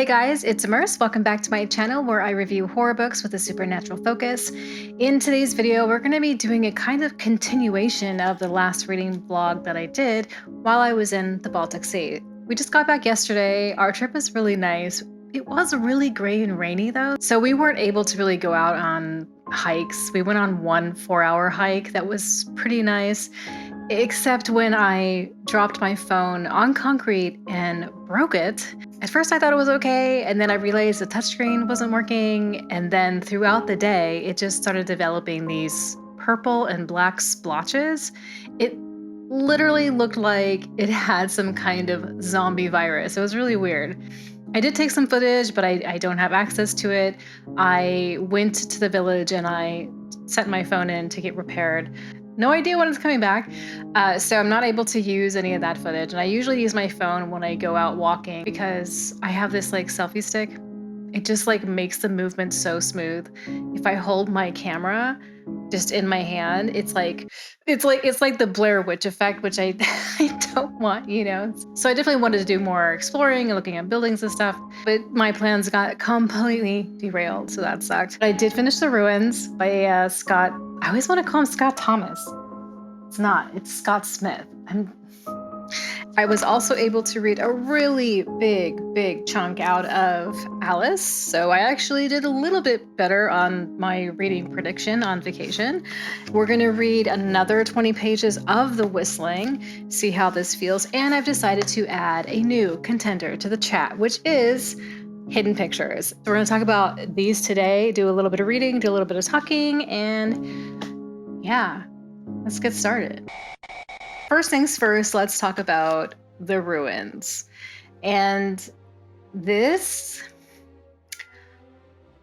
Hey guys, it's Immerse. Welcome back to my channel where I review horror books with a supernatural focus. In today's video, we're going to be doing a kind of continuation of the last reading vlog that I did while I was in the Baltic Sea. We just got back yesterday. Our trip was really nice. It was really gray and rainy though, so we weren't able to really go out on hikes. We went on one 4-hour hike that was pretty nice, except when I dropped my phone on concrete and broke it. At first I thought it was okay, and then I realized the touchscreen wasn't working, and then throughout the day it just started developing these purple and black splotches. It literally looked like it had some kind of zombie virus. It was really weird. I did take some footage, but I don't have access to it. I went to the village and I sent my phone in to get repaired. No idea when it's coming back, so I'm not able to use any of that footage. And I usually use my phone when I go out walking because I have this like selfie stick. It just like makes the movement so smooth. If I hold my camera just in my hand, it's like the Blair Witch effect, which I don't want, you know. So I definitely wanted to do more exploring and looking at buildings and stuff, but my plans got completely derailed, so that sucked. I did finish The Ruins by Scott. I always want to call him Scott Thomas. It's not. It's Scott Smith. I was also able to read a really big chunk out of Alice, so I actually did a little bit better on my reading prediction on vacation. We're going to read another 20 pages of The Whistling, see how this feels, and I've decided to add a new contender to the chat, which is Hidden Pictures. So we're going to talk about these today, do a little bit of reading, do a little bit of talking, and yeah, let's get started. First things first, let's talk about The Ruins. And this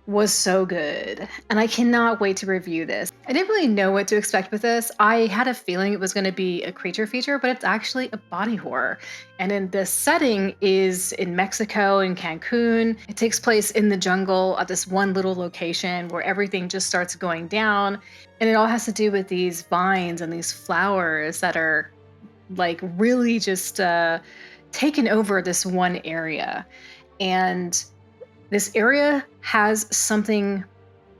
was so good, and I cannot wait to review this. I didn't really know what to expect with this. I had a feeling it was going to be a creature feature, but it's actually a body horror. And then the setting is in Mexico, in Cancun. It takes place in the jungle at this one little location where everything just starts going down. And it all has to do with these vines and these flowers that are like really just taken over this one area. And this area has something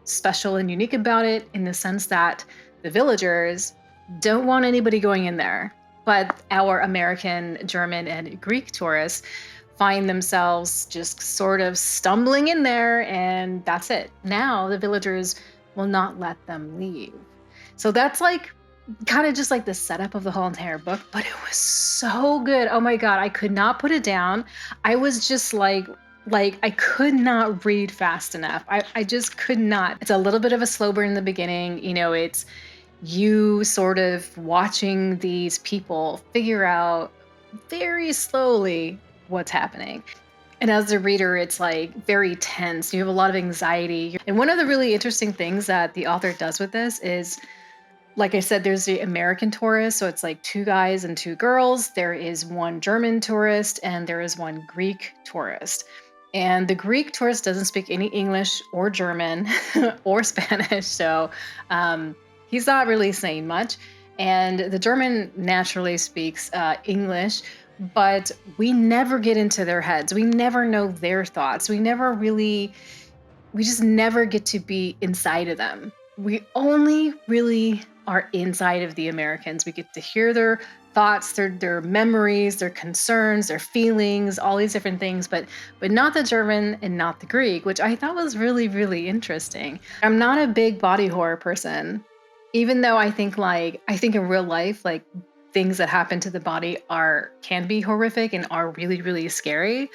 special and unique about it in the sense that the villagers don't want anybody going in there. But our American, German, and Greek tourists find themselves just sort of stumbling in there, and that's it. Now the villagers will not let them leave. So that's like kind of just like the setup of the whole entire book, but it was so good. Oh my God, I could not put it down. I was just like I could not read fast enough. I just could not. It's a little bit of a slow burn in the beginning. You know, it's you sort of watching these people figure out very slowly what's happening. And as a reader, it's like very tense. You have a lot of anxiety. And one of the really interesting things that the author does with this is, like I said, there's the American tourist, so it's like 2 guys and 2 girls. There is one German tourist and there is one Greek tourist. And the Greek tourist doesn't speak any English or German or Spanish, so he's not really saying much. And the German naturally speaks English, but we never get into their heads. We never know their thoughts. We just never get to be inside of them. We only really are inside of the Americans. We get to hear their thoughts, their memories, their concerns, their feelings, all these different things, but not the German and not the Greek, which I thought was really interesting. I'm not a big body horror person, even though I think in real life, like things that happen to the body can be horrific and are really scary,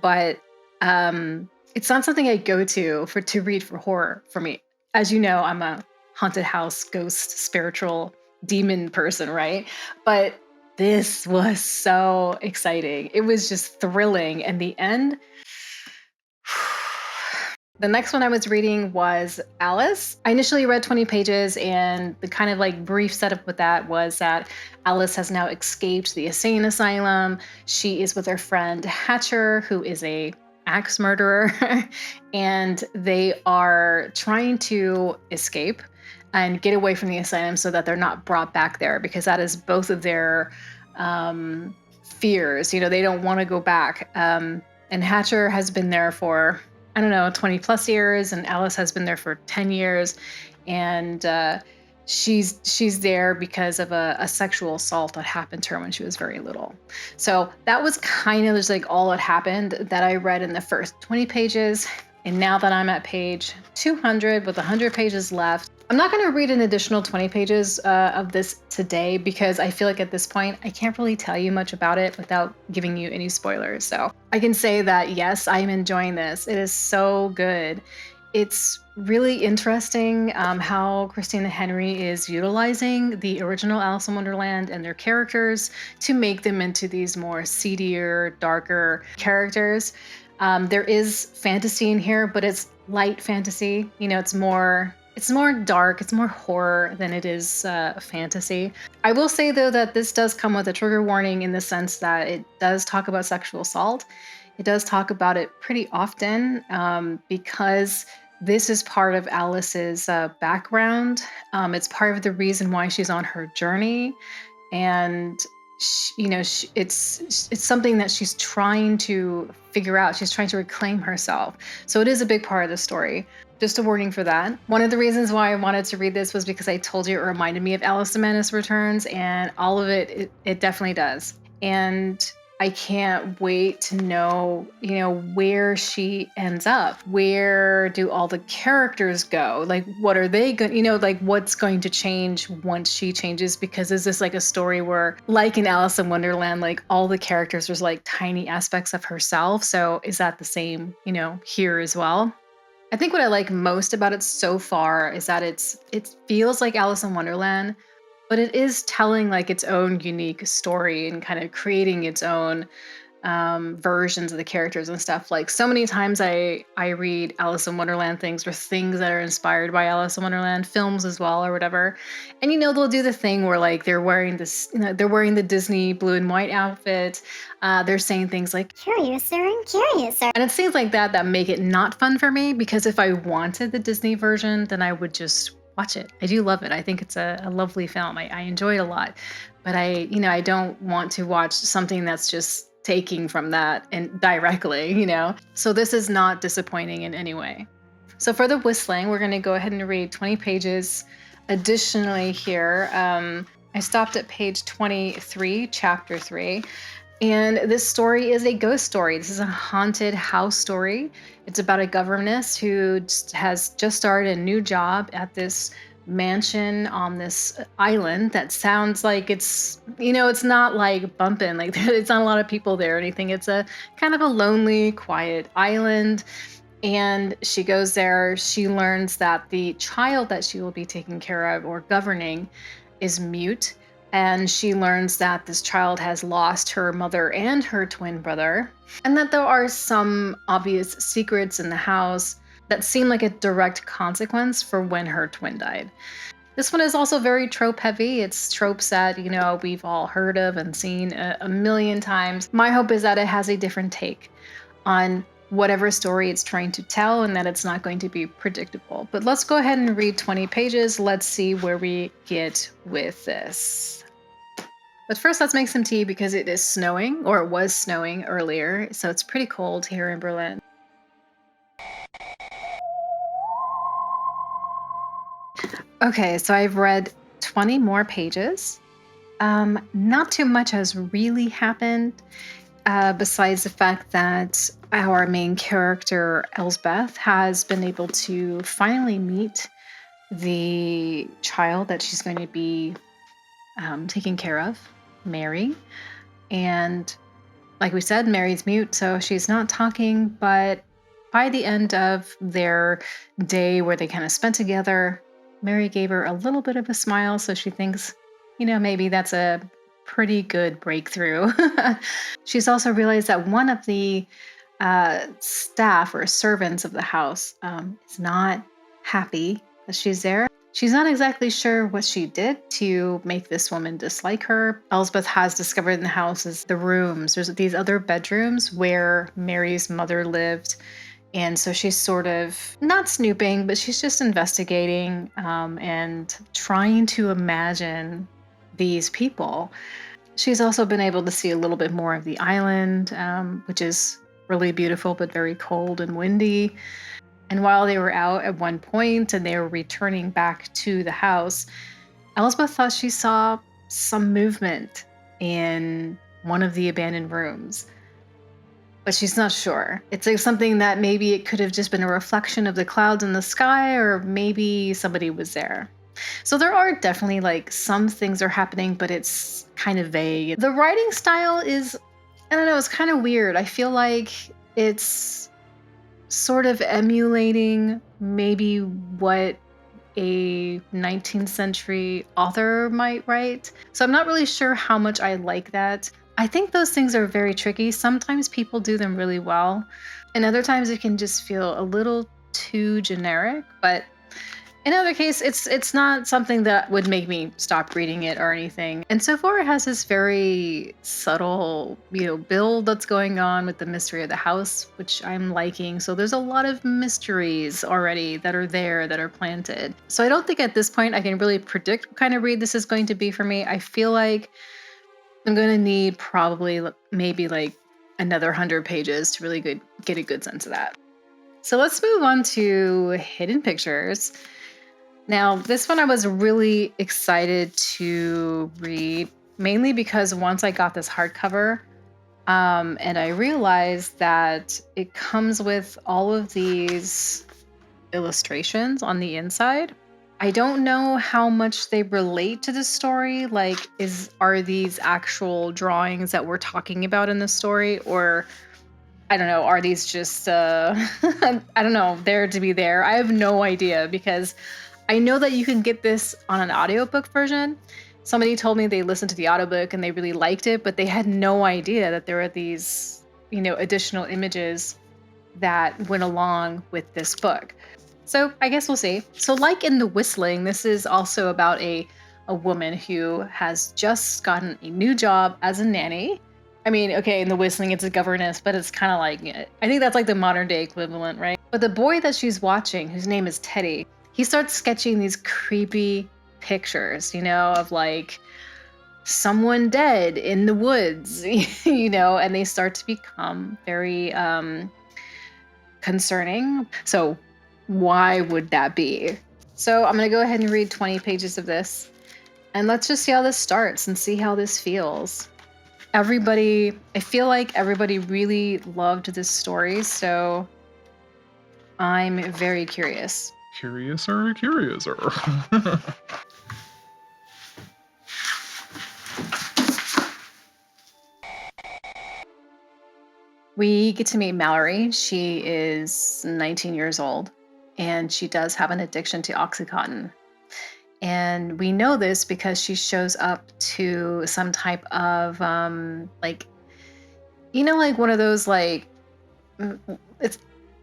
but it's not something I go to read for horror for me. As you know, I'm a haunted house, ghost, spiritual, demon person, right? But this was so exciting. It was just thrilling. And the end, the next one I was reading was Alice. I initially read 20 pages, and the kind of like brief setup with that was that Alice has now escaped the insane asylum. She is with her friend Hatcher, who is a axe murderer, and they are trying to escape and get away from the asylum so that they're not brought back there, because that is both of their fears. You know, they don't want to go back. And Hatcher has been there for, I don't know, 20 plus years, and Alice has been there for 10 years. And she's there because of a sexual assault that happened to her when she was very little. So that was kind of just like all that happened that I read in the first 20 pages. And now that I'm at page 200 with 100 pages left, I'm not going to read an additional 20 pages of this today because I feel like at this point, I can't really tell you much about it without giving you any spoilers. So I can say that, yes, I'm enjoying this. It is so good. It's really interesting how Christina Henry is utilizing the original Alice in Wonderland and their characters to make them into these more seedier, darker characters. There is fantasy in here, but it's light fantasy. You know, it's more dark, it's more horror than it is fantasy. I will say though that this does come with a trigger warning in the sense that it does talk about sexual assault. It does talk about it pretty often because this is part of Alice's background. It's part of the reason why she's on her journey, and it's something that she's trying to figure out. She's trying to reclaim herself. So it is a big part of the story. Just a warning for that. One of the reasons why I wanted to read this was because I told you it reminded me of Alice in Madness Returns, and all of it definitely does. And I can't wait to know, where she ends up. Where do all the characters go? Like, what are they going, like what's going to change once she changes? Because is this like a story where, like in Alice in Wonderland, like all the characters was like tiny aspects of herself? So is that the same, here as well? I think what I like most about it so far is that it feels like Alice in Wonderland, but it is telling like its own unique story and kind of creating its own versions of the characters and stuff. Like so many times I read Alice in Wonderland things or things that are inspired by Alice in Wonderland films as well or whatever. And they'll do the thing where like they're wearing this, they're wearing the Disney blue and white outfit. They're saying things like curiouser and curiouser. And it's things like that make it not fun for me, because if I wanted the Disney version, then I would just watch it. I do love it. I think it's a lovely film. I enjoy it a lot, but I don't want to watch something that's just taking from that and directly, So this is not disappointing in any way. So for the whistling, we're going to go ahead and read 20 pages. Additionally here, I stopped at page 23, chapter 3. And this story is a ghost story. This is a haunted house story. It's about a governess who has just started a new job at this mansion on this island that sounds like it's not like bumping, like it's not a lot of people there or anything. It's a kind of a lonely, quiet island. And she goes there. She learns that the child that she will be taking care of or governing is mute. And she learns that this child has lost her mother and her twin brother, and that there are some obvious secrets in the house that seem like a direct consequence for when her twin died. This one is also very trope heavy. It's tropes that, we've all heard of and seen a million times. My hope is that it has a different take on whatever story it's trying to tell, and that it's not going to be predictable. But let's go ahead and read 20 pages. Let's see where we get with this. But first, let's make some tea because it is snowing, or it was snowing earlier, so it's pretty cold here in Berlin. Okay, so I've read 20 more pages. Not too much has really happened, besides the fact that our main character, Elsbeth, has been able to finally meet the child that she's going to be taking care of, Mary. And like we said, Mary's mute, so she's not talking, but by the end of their day where they kind of spent together, Mary gave her a little bit of a smile, so she thinks, maybe that's a pretty good breakthrough. She's also realized that one of the staff or servants of the house is not happy that she's there. She's not exactly sure what she did to make this woman dislike her. Elsbeth has discovered in the house is the rooms. There's these other bedrooms where Mary's mother lived. And so she's sort of not snooping, but she's just investigating and trying to imagine these people. She's also been able to see a little bit more of the island, which is really beautiful, but very cold and windy. And while they were out at one point and they were returning back to the house, Elspeth thought she saw some movement in one of the abandoned rooms, but she's not sure. It's like something that maybe it could have just been a reflection of the clouds in the sky, or maybe somebody was there. So there are definitely like some things are happening, but it's kind of vague. The writing style is, I don't know, it's kind of weird. I feel like it's sort of emulating maybe what a 19th century author might write. So I'm not really sure how much I like that. I think those things are very tricky. Sometimes people do them really well, and other times it can just feel a little too generic. But in other case, it's not something that would make me stop reading it or anything. And so far, it has this very subtle, build that's going on with the mystery of the house, which I'm liking. So there's a lot of mysteries already that are there that are planted. So I don't think at this point I can really predict what kind of read this is going to be for me. I feel like I'm going to need probably maybe like another 100 pages to really get a good sense of that. So let's move on to Hidden Pictures. Now, this one I was really excited to read, mainly because once I got this hardcover, and I realized that it comes with all of these illustrations on the inside. I don't know how much they relate to the story. Like, are these actual drawings that we're talking about in the story, or I don't know, are these just I don't know, there to be there? I have no idea, because I know that you can get this on an audiobook version. Somebody told me they listened to the audiobook and they really liked it, but they had no idea that there were these, additional images that went along with this book. So I guess we'll see. So like in The Whistling, this is also about a woman who has just gotten a new job as a nanny. I mean, okay, in The Whistling, it's a governess, but it's kind of like, I think that's like the modern day equivalent, right? But the boy that she's watching, whose name is Teddy, he starts sketching these creepy pictures, of like someone dead in the woods, and they start to become very concerning. So why would that be? So I'm going to go ahead and read 20 pages of this, and let's just see how this starts and see how this feels. I feel like everybody really loved this story, so I'm very curious. Curiouser. We get to meet Mallory. She is 19 years old, and she does have an addiction to Oxycontin. And we know this because she shows up to some type of like one of those like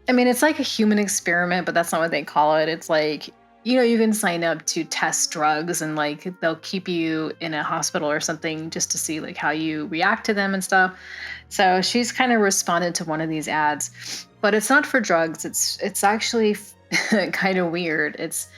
it's like a human experiment, but that's not what they call it. It's like, you can sign up to test drugs, and like they'll keep you in a hospital or something just to see like how you react to them and stuff. So she's kind of responded to one of these ads, but it's not for drugs. It's actually kind of weird. It's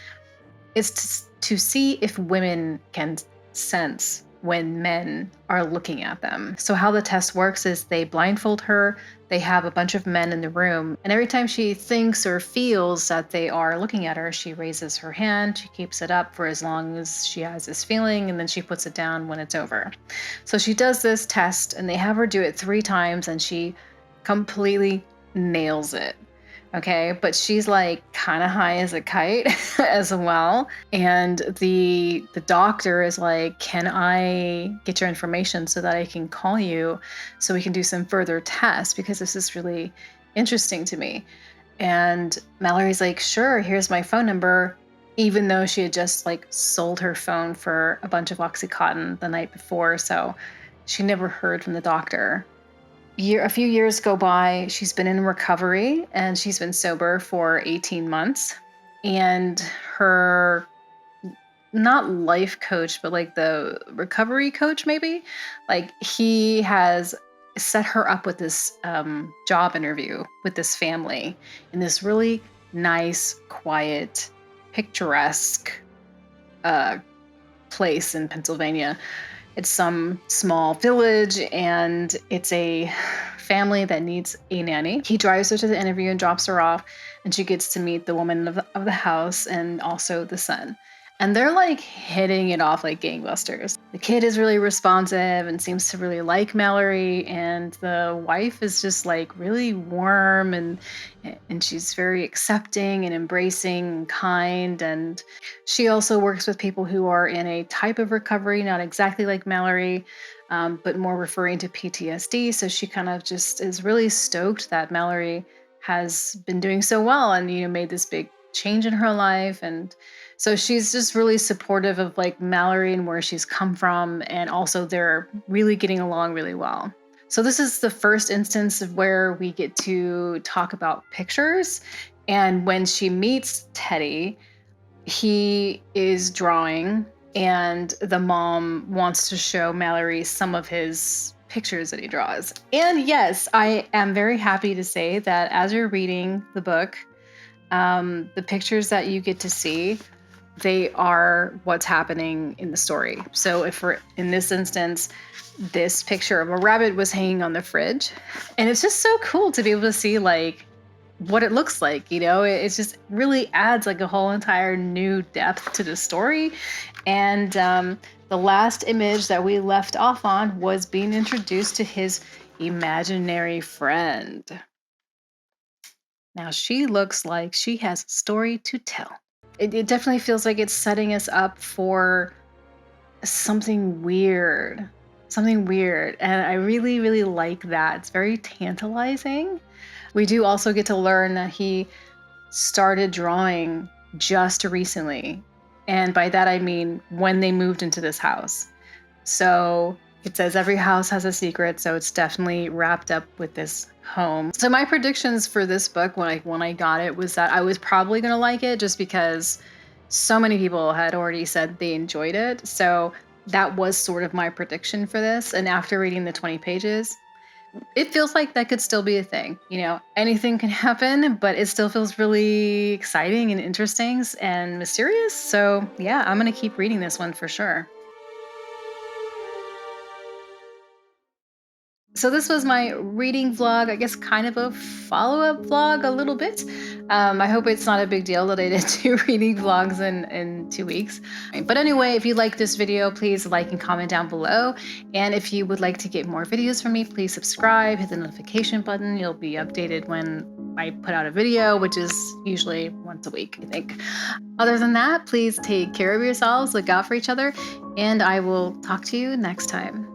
to see if women can sense when men are looking at them. So how the test works is they blindfold her, they have a bunch of men in the room, and every time she thinks or feels that they are looking at her, she raises her hand, she keeps it up for as long as she has this feeling, and then she puts it down when it's over. So she does this test, and they have her do it 3 times, and she completely nails it. Okay, but she's like kind of high as a kite as well. And the doctor is like, can I get your information so that I can call you so we can do some further tests, because this is really interesting to me. And Mallory's like, sure, here's my phone number, even though she had just like sold her phone for a bunch of Oxycontin the night before. So she never heard from the doctor. A few years go by. She's been in recovery, and she's been sober for 18 months. And her, not life coach, but like the recovery coach, maybe, like he has set her up with this job interview with this family in this really nice, quiet, picturesque place in Pennsylvania. It's some small village, and it's a family that needs a nanny. He drives her to the interview and drops her off, and she gets to meet the woman of the house and also the son. And they're like hitting it off like gangbusters. The kid is really responsive and seems to really like Mallory, and the wife is just like really warm and she's very accepting and embracing and kind. And she also works with people who are in a type of recovery, not exactly like Mallory, but more referring to PTSD. So she kind of just is really stoked that Mallory has been doing so well and made this big change in her life. And so she's just really supportive of like Mallory and where she's come from, and also they're really getting along really well. So this is the first instance of where we get to talk about pictures. And when she meets Teddy, he is drawing, and the mom wants to show Mallory some of his pictures that he draws. And yes, I am very happy to say that as you're reading the book, the pictures that you get to see, they are what's happening in the story. So if we're in this instance, this picture of a rabbit was hanging on the fridge, and it's just so cool to be able to see like what it looks like. It just really adds like a whole entire new depth to the story. And the last image that we left off on was being introduced to his imaginary friend. Now she looks like she has a story to tell. It definitely feels like it's setting us up for something weird. Something weird. And I really, really like that. It's very tantalizing. We do also get to learn that he started drawing just recently. And by that, I mean when they moved into this house. So it says every house has a secret. So it's definitely wrapped up with this home. So my predictions for this book when I got it was that I was probably going to like it just because so many people had already said they enjoyed it. So that was sort of my prediction for this. And after reading the 20 pages, it feels like that could still be a thing. Anything can happen, but it still feels really exciting and interesting and mysterious. So yeah, I'm going to keep reading this one for sure. So this was my reading vlog, I guess kind of a follow-up vlog a little bit. I hope it's not a big deal that I did 2 reading vlogs in 2 weeks. But anyway, if you like this video, please like and comment down below. And if you would like to get more videos from me, please subscribe, hit the notification button. You'll be updated when I put out a video, which is usually once a week, I think. Other than that, please take care of yourselves, look out for each other, and I will talk to you next time.